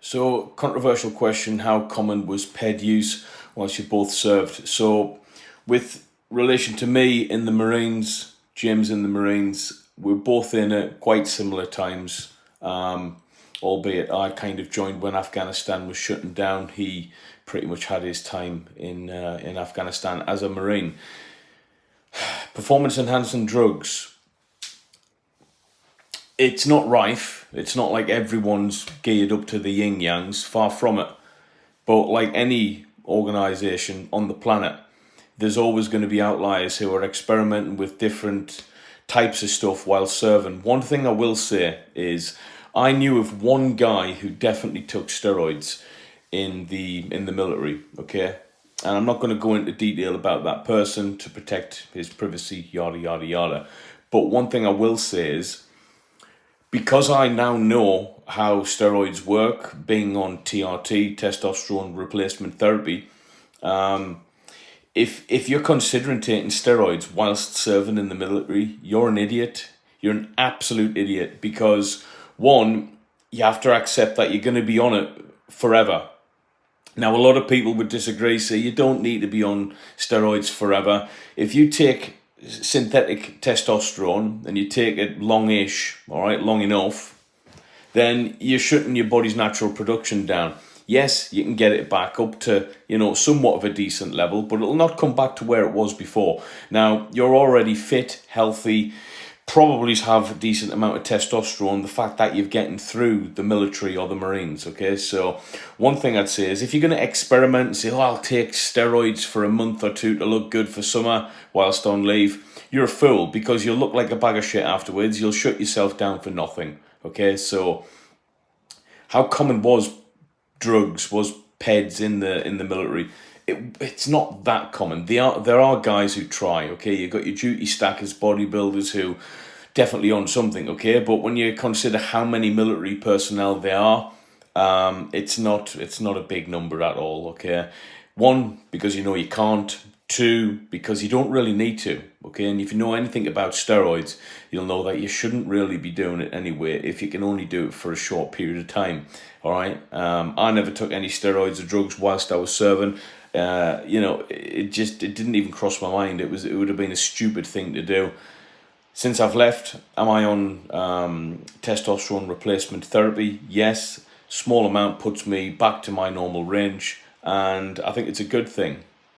So, controversial question: how common was ped use whilst you both served? So, with relation to me in the Marines, James in the Marines, we're both in at quite similar times. Albeit I kind of joined when Afghanistan was shutting down. He pretty much had his time in Afghanistan as a Marine. Performance enhancing drugs. It's not rife. It's not like everyone's geared up to the yin yangs. Far from it. But like any organization on the planet, there's always going to be outliers who are experimenting with different types of stuff while serving. One thing I will say is I knew of one guy who definitely took steroids in the military, okay? And I'm not going to go into detail about that person to protect his privacy, yada yada yada. But one thing I will say is because I now know how steroids work, being on TRT, testosterone replacement therapy, if you're considering taking steroids whilst serving in the military, you're an idiot. You're an absolute idiot because one, you have to accept that you're going to be on it forever. Now, a lot of people would disagree, say you don't need to be on steroids forever. If you take synthetic testosterone and you take it long-ish, all right, long enough, then you're shutting your body's natural production down. Yes, you can get it back up to, somewhat of a decent level, but it'll not come back to where it was before. Now, you're already fit, healthy, probably have a decent amount of testosterone, the fact that you're getting through the military or the Marines, okay? So one thing I'd say is if you're going to experiment and say, I'll take steroids for a month or two to look good for summer whilst on leave, you're a fool because you'll look like a bag of shit afterwards. You'll shut yourself down for nothing, okay? So how common was peds in the military? It's not that common. There are guys who try. Okay, you've got your duty stackers, bodybuilders who definitely on something. Okay, but when you consider how many military personnel there are, it's not a big number at all. Okay, one, because you can't. Two, because you don't really need to. Okay, and if you know anything about steroids, you'll know that you shouldn't really be doing it anyway if you can only do it for a short period of time. All right. I never took any steroids or drugs whilst I was serving. It didn't even cross my mind. It would have been a stupid thing to do. Since I've left, am I on testosterone replacement therapy? Yes. Small amount puts me back to my normal range, and I think it's a good thing.